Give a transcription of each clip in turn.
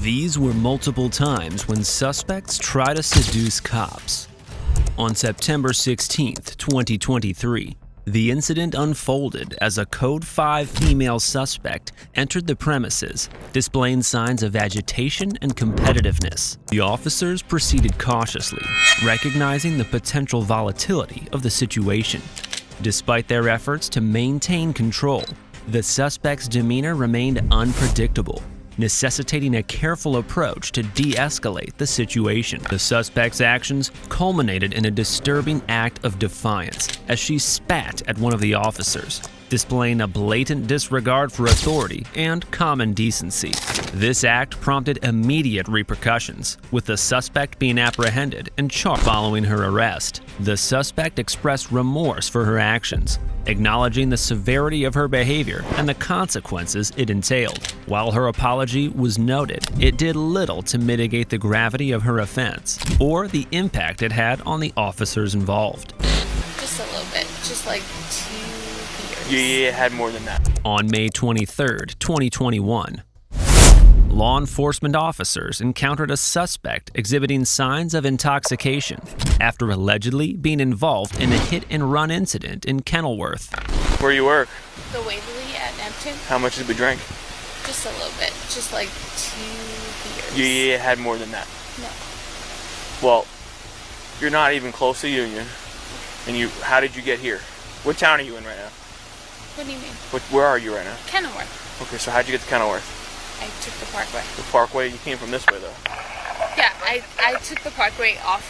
These were multiple times when suspects try to seduce cops. On September 16, 2023, the incident unfolded as a Code 5 female suspect entered the premises, displaying signs of agitation and competitiveness. The officers proceeded cautiously, recognizing the potential volatility of the situation. Despite their efforts to maintain control, the suspect's demeanor remained unpredictable, necessitating a careful approach to de-escalate the situation. The suspect's actions culminated in a disturbing act of defiance as she spat at one of the officers, displaying a blatant disregard for authority and common decency. This act prompted immediate repercussions, with the suspect being apprehended and charged. Following her arrest, the suspect expressed remorse for her actions, acknowledging the severity of her behavior and the consequences it entailed. While her apology was noted, it did little to mitigate the gravity of her offense or the impact it had on the officers involved. Just a little bit, just like 2 beers. Yeah, it had more than that. On May 23, 2021, law enforcement officers encountered a suspect exhibiting signs of intoxication after allegedly being involved in a hit-and-run incident in Kenilworth. Where you work? The Waverly at Neptune. How much did we drink? Just a little bit, just like 2 beers. Yeah, it had more than that. No. Well, you're not even close to Union. And how did you get here? What town are you in right now? What do you mean? Where are you right now? Kenilworth. Okay, so how'd you get to Kenilworth? I took the Parkway. The Parkway? You came from this way, though. Yeah, I took the Parkway off.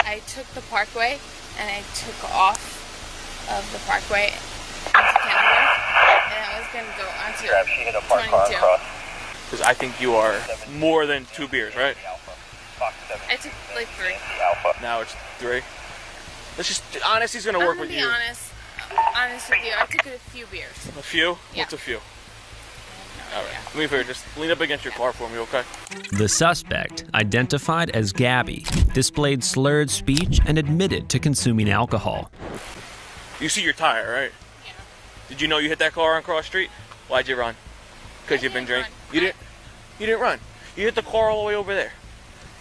I took the Parkway and I took off of the Parkway into Kenilworth, and I was going to go onto 22. Because I think you are more than 2 beers, right? I took like 3. Now it's 3. Let's just, honesty's going to work with you. I'm going to be honest with you. I took a few beers. A few? Yeah. What's a few? All right, let me figure. Just lean up against your car for me, okay? The suspect, identified as Gabby, displayed slurred speech and admitted to consuming alcohol. You see your tire, right? Yeah. Did you know you hit that car on Cross Street? Why'd you run? Because you've been drinking? You didn't run. You hit the car all the way over there.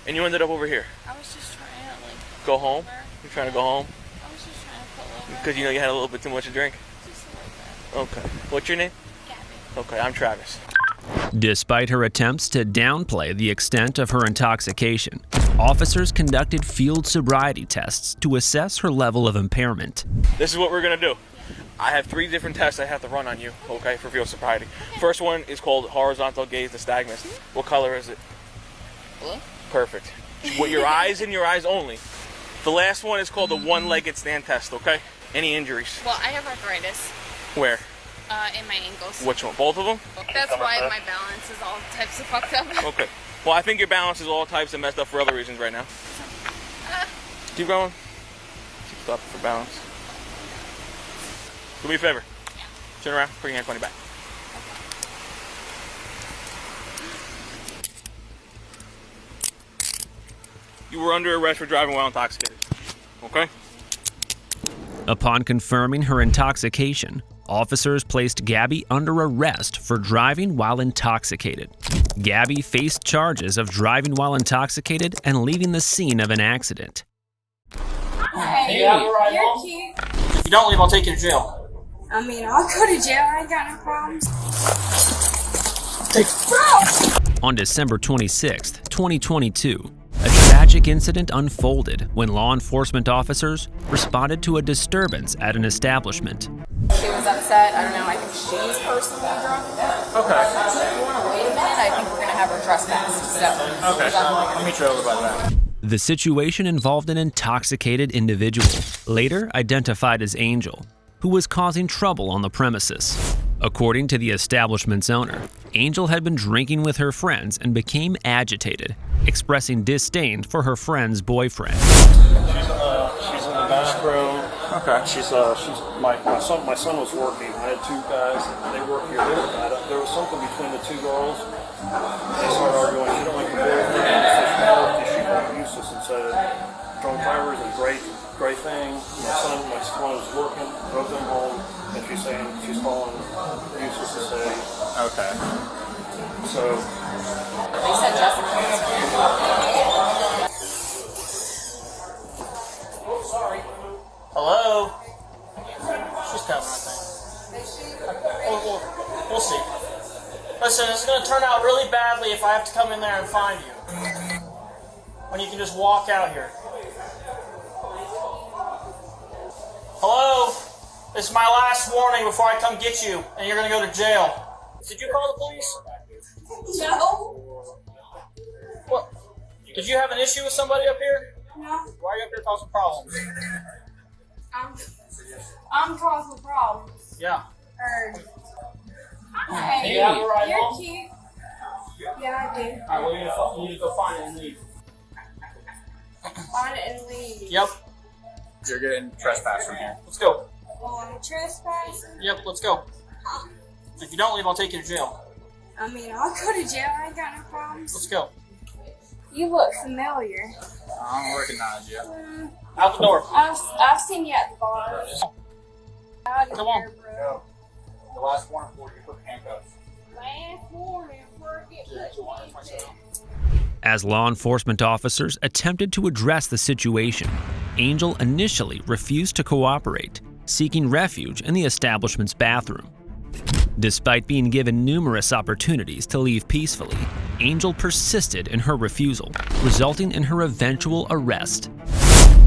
And you ended up over here. I was just trying to Go home? You're trying to go home? I was just trying to pull over. Because you know you had a little bit too much to drink? Just a little bit. Okay. What's your name? Gabby. Okay, I'm Travis. Despite her attempts to downplay the extent of her intoxication, officers conducted field sobriety tests to assess her level of impairment. This is what we're going to do. I have 3 different tests I have to run on you, okay, for field sobriety. First one is called horizontal gaze nystagmus. What color is it? Blue. Perfect. With your eyes and your eyes only. The last one is called the one-legged stand test, okay? Any injuries? Well, I have arthritis. Where? In my ankles. Which one? Both of them? That's why my balance is all types of fucked up. Okay. Well, I think your balance is all types and messed up for other reasons right now. Keep going. Keep stopping for balance. Do me a favor. Yeah. Turn around. Put your hand on your back. You were under arrest for driving while intoxicated. Okay? Upon confirming her intoxication, officers placed Gabby under arrest for driving while intoxicated. Gabby faced charges of driving while intoxicated and leaving the scene of an accident. Hey, you're cute. If you don't leave, I'll take you to jail. I mean, I'll go to jail. I ain't got no problems. On December 26, 2022, a tragic incident unfolded when law enforcement officers responded to a disturbance at an establishment. She was upset. I don't know. I think she's personally drunk. Okay. If you want to wait a minute, I think we're going to have her trespassed. So, Okay. Let me tell you about that. The situation involved an intoxicated individual, later identified as Angel, who was causing trouble on the premises. According to the establishment's owner, Angel had been drinking with her friends and became agitated, expressing disdain for her friend's boyfriend. She's in the bathroom. Okay. My son was working. I had 2 guys. They work here. There was something between the 2 girls. They started arguing. She don't like the boyfriend. So she called useless and said, "Drunk driver is a great thing." My son was working. Drove them home, and she's calling useless to say. Okay. So, They said Jessica. Hello? She's coming, I think. We'll see. Listen, it's going to turn out really badly if I have to come in there and find you. When you can just walk out here. Hello? This is my last warning before I come get you, and you're going to go to jail. Did you call the police? No. What? Did you have an issue with somebody up here? No. Why are you up here causing problems? I'm causing problems. Yeah. Hey, Do you have a ride you're home? cute. Yeah, I do. Alright, well, you need to go find it and leave. Find it and leave. Yep. You're getting trespassed from here. Let's go. On trespassing? Yep, let's go. If you don't leave, I'll take you to jail. I mean, I'll go to jail. I ain't got no problems. Let's go. You look familiar. I don't recognize you. Out the door. I've seen you at the bar. Out of Come on. here, bro. The last warrant for you, put handcuffs. Last warning before I get put handcuffs. As law enforcement officers attempted to address the situation, Angel initially refused to cooperate, seeking refuge in the establishment's bathroom. Despite being given numerous opportunities to leave peacefully, Angel persisted in her refusal, resulting in her eventual arrest.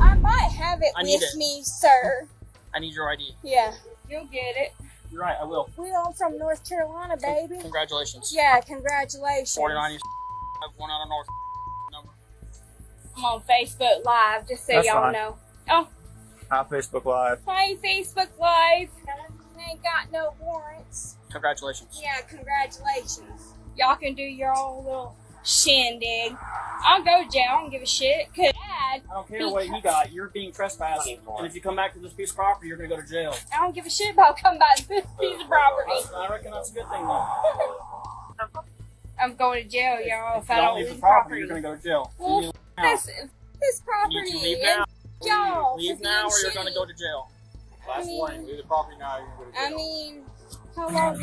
I might have it I need with it. me, sir. I need your ID. Yeah, you'll get it. You're right, I will. I'm from North Carolina, baby. Congratulations. Yeah, congratulations. 49 you have one out of North number. I'm on Facebook Live, just so That's y'all fine. know. Oh, Hi, Facebook Live. hi, Facebook Live. Ain't got no warrants. Congratulations. Yeah, congratulations. Y'all can do your own little shindig. I'll go to jail. I don't give a shit. Cause Dad, I don't care what you got. You're being trespassed, and if you come back to this piece of property, you're going to go to jail. I don't give a shit about coming back to this piece of property. I reckon that's a good thing, though. I'm going to jail, y'all, if I Don't don't leave leave the the property, property. you're going to go to jail. Well, You need this to property leave now. is y'all. Leave now, or you're going to go to jail. Last mean- warning, leave the property now, you're going to I jail. mean, how long?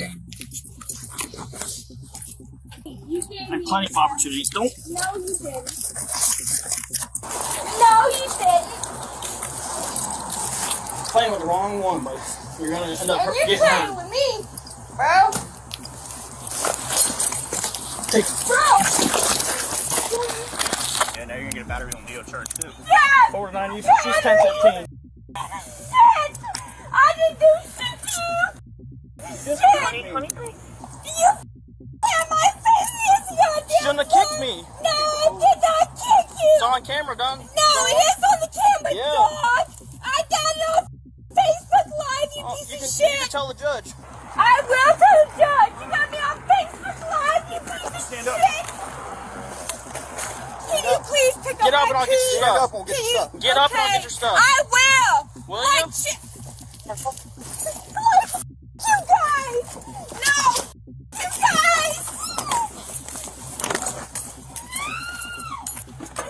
You gave I have me plenty of opportunities. Don't. No, you didn't. No, you didn't. Playing with the wrong one, but you're going to end up And you're getting playing hurt. with me, bro. Take Yeah, now you're going to get a battery on Leo Church, too. Yes! 49 you. She's 10-15. Shit! I didn't do shit to you! Shit! You at my face, yes, you You shouldn't have kicked me. No, I did not kick you! It's on camera, done. No, it is on the camera, Yeah. dog! I got it on Facebook Live, you Oh, piece you of can shit! tell the judge. I will tell the judge! You got me on Facebook Live, you piece of Stand up. shit! Can you please pick up Get up my and I'll get your keys? stuff. we'll get your stuff. Get up and I'll Okay, get your stuff. I will! Will Like you? shit! You guys! No! You guys!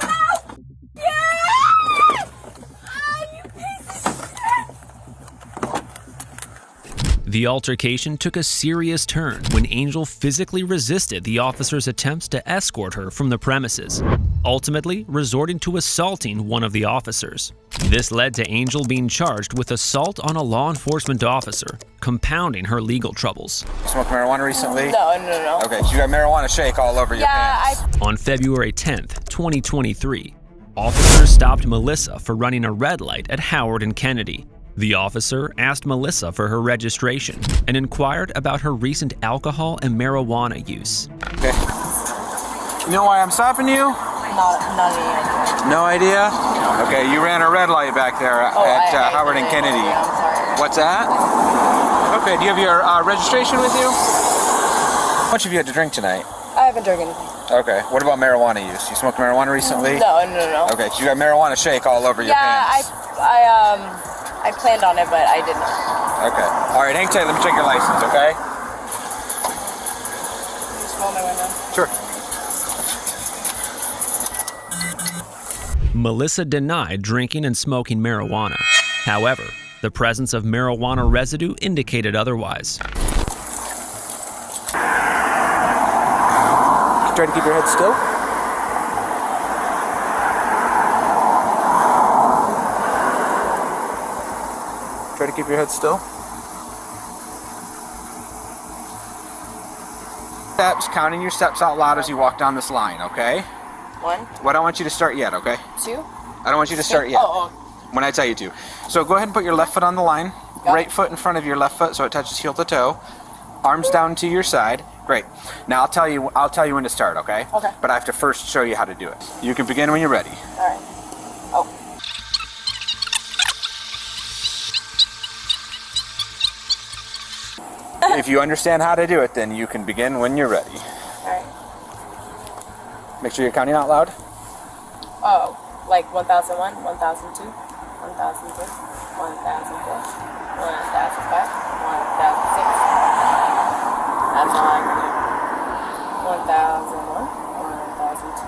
No! Yeah! Ah, you piece of shit! The altercation took a serious turn when Angel physically resisted the officer's attempts to escort her from the premises, ultimately resorting to assaulting one of the officers. This led to Angel being charged with assault on a law enforcement officer, compounding her legal troubles. Smoked marijuana recently? No. Okay, so you got marijuana shake all over your pants. On February 10th, 2023, officers stopped Melissa for running a red light at Howard and Kennedy. The officer asked Melissa for her registration and inquired about her recent alcohol and marijuana use. Okay. You know why I'm stopping you? Not any. No idea? Okay, you ran a red light back there at Howard and Kennedy. I'm sorry. What's that? Okay, do you have your registration with you? How much have you had to drink tonight? I haven't drank anything. Okay, what about marijuana use? You smoked marijuana recently? No. Okay, so you got marijuana shake all over your pants. I planned on it, but I didn't. Okay. All right, hang tight. Let me check your license, okay? Just roll my window. Sure. Melissa denied drinking and smoking marijuana. However, the presence of marijuana residue indicated otherwise. Try to keep your head still. Try to keep your head still. Steps, counting your steps out loud as you walk down this line, okay? 1, Well, I don't want you to start yet, okay? 2. I don't want you to start yet. Oh. When I tell you to. So go ahead and put your left foot on the line. Yep. Right foot in front of your left foot so it touches heel to toe. Arms down to your side. Great. Now I'll tell you when to start, okay? Okay. But I have to first show you how to do it. You can begin when you're ready. All right. Oh. If you understand how to do it, then you can begin when you're ready. All right. Make sure you're counting out loud. Oh, like 1001, 1002, 1003, 1004, 1005, 1006. That's all I can do. 1001, 1002.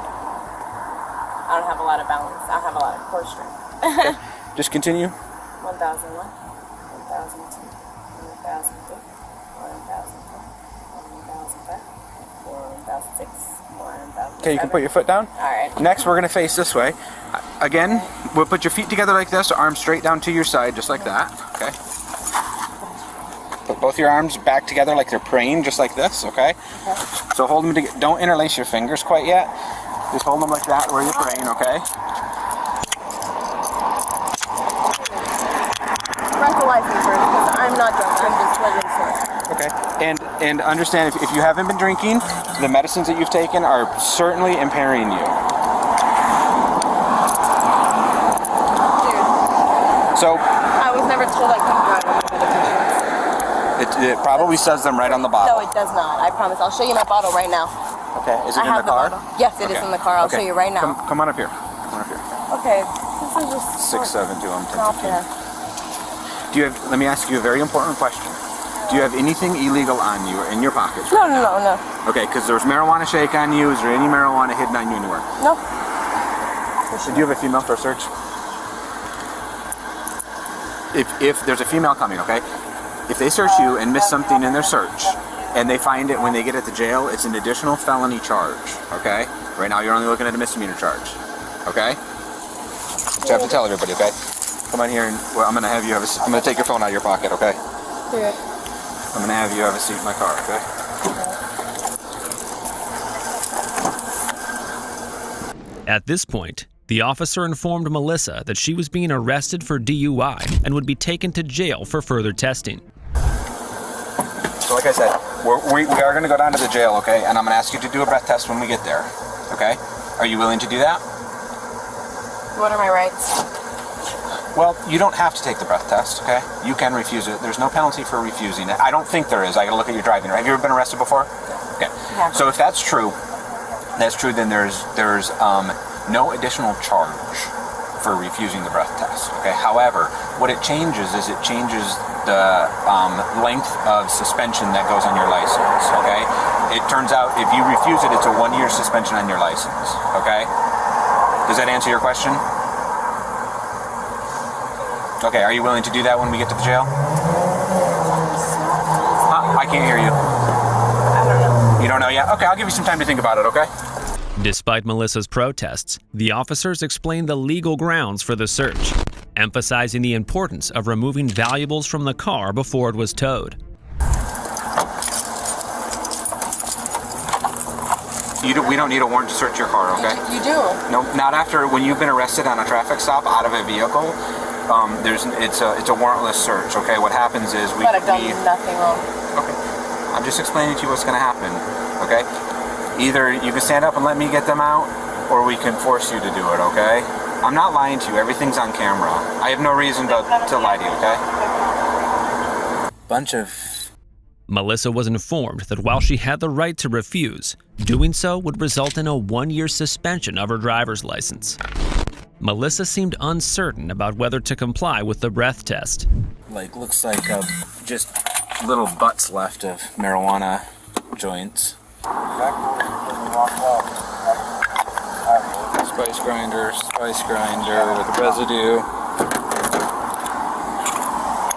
I don't have a lot of balance. I don't have a lot of core strength. Okay. Just continue. 1001, 1002, 1003, 1004, 1005, 1006, 1007. Okay, you can put your foot down. All right. Next, we're going to face this way. Again, we'll put your feet together like this, arms straight down to your side, just like that. Okay. Put both your arms back together like they're praying, just like this. Okay. So hold them together. Don't interlace your fingers quite yet. Just hold them like that where you're praying. Okay. Breathalyze me first, because I'm not drunk. I'm just slightly sore. Okay. And understand if you haven't been drinking, the medicines that you've taken are certainly impairing you. Dude. So I was never told I couldn't drive on my medications. it probably says them right on the bottle. No, it does not. I promise. I'll show you my bottle right now. Okay. Is it I in have the car? bottle. Yes, it is in the car. I'll show you right now. Come on up here. Come on up here. Okay. This is just 6, 7, 2, 10, stop 15. there. Do you have? Let me ask you a very important question. Do you have anything illegal on you or in your pockets? No, no, no, no. Okay, because there's marijuana shake on you. Is there any marijuana hidden on you anywhere? No. Do you have a female for a search? If there's a female coming, okay? If they search you and miss something in their search, and they find it when they get at the jail, it's an additional felony charge, okay? Right now you're only looking at a misdemeanor charge, okay? So I have to tell everybody, okay? Come on here and well, I'm gonna have you have I'm gonna take your phone out of your pocket, okay? Okay. I'm gonna have you have a seat in my car, okay? At this point, the officer informed Melissa that she was being arrested for DUI and would be taken to jail for further testing. So like I said, we are going to go down to the jail, okay? And I'm going to ask you to do a breath test when we get there, okay? Are you willing to do that? What are my rights? Well, you don't have to take the breath test, okay? You can refuse it. There's no penalty for refusing it. I don't think there is. I got to look at your driving. Have you ever been arrested before? Okay. Yeah. So if that's true, then there's no additional charge for refusing the breath test, okay? However, what it changes is it changes the length of suspension that goes on your license, okay? It turns out if you refuse it, it's a 1-year suspension on your license, okay? Does that answer your question? Okay, are you willing to do that when we get to the jail? I can't hear you. I don't know. You don't know yet? Okay, I'll give you some time to think about it, okay? Despite Melissa's protests, the officers explained the legal grounds for the search, emphasizing the importance of removing valuables from the car before it was towed. We don't need a warrant to search your car, okay? You do. No, not after when you've been arrested on a traffic stop out of a vehicle. It's a warrantless search, okay? What happens is But I've done nothing wrong. Okay. I'm just explaining to you what's going to happen, okay? Either you can stand up and let me get them out, or we can force you to do it, okay? I'm not lying to you. Everything's on camera. I have no reason to lie to you, okay? Bunch of... Melissa was informed that while she had the right to refuse, doing so would result in a 1-year suspension of her driver's license. Melissa seemed uncertain about whether to comply with the breath test. looks like just little butts left of marijuana joints. Spice grinder with residue.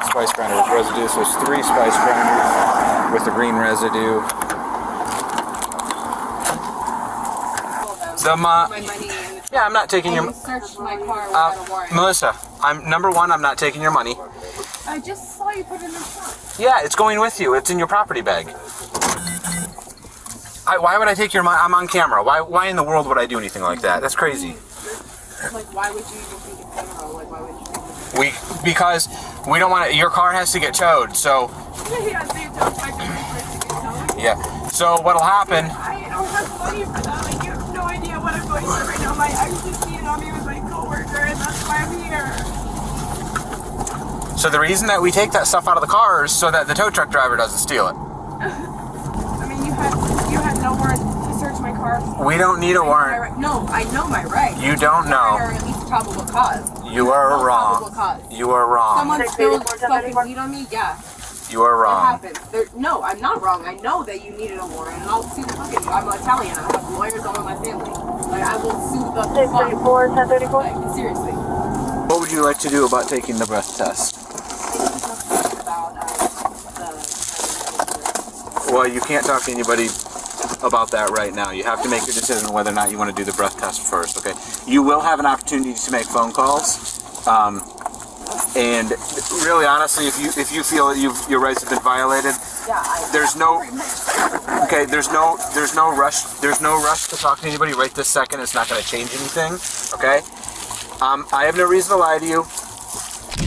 Spice grinder with residue, so it's 3 spice grinders with the green residue. my money and Yeah, I'm not taking you your. searched my car without a warrant. Melissa, number one. I'm not taking your money. I just saw you put it in the trunk. Yeah, it's going with you. It's in your property bag. Why would I take your money? I'm on camera. Why in the world would I do anything like that? That's crazy. Like, why would you even take a camera? Like, why would you take a Because we don't want to. Your car has to get towed. So Yeah, so you tell my car to get towed? yeah. So what'll happen? I don't have money for that. Like, you have no idea what I'm going through right now. My ex is cheating on me with my coworker, and that's why I'm here. So the reason that we take that stuff out of the car is so that the tow truck driver doesn't steal it. I mean, you had no warrant to search my car. We don't need a warrant. No, I know my rights. You don't know. Or at least probable cause. You are No wrong. probable cause. You are wrong. Someone spilled fucking weed on me? Yeah. You are It wrong. happened. No, I'm not wrong. I know that you needed a warrant, and I'll sue the fuck you. I'm Italian. I have lawyers all in my family. Like, I will sue the fuck. 1034. Like, seriously. What would you like to do about taking the breath test? About Well, you can't talk to anybody about that right now. You have to make your decision whether or not you want to do the breath test first, okay? You will have an opportunity to make phone calls. And really, honestly, if you feel that your rights have been violated, there's no rush. There's no rush to talk to anybody right this second. It's not going to change anything, okay? I have no reason to lie to you.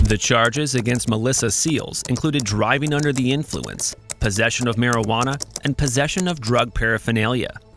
The charges against Melissa Seals included driving under the influence, possession of marijuana, and possession of drug paraphernalia.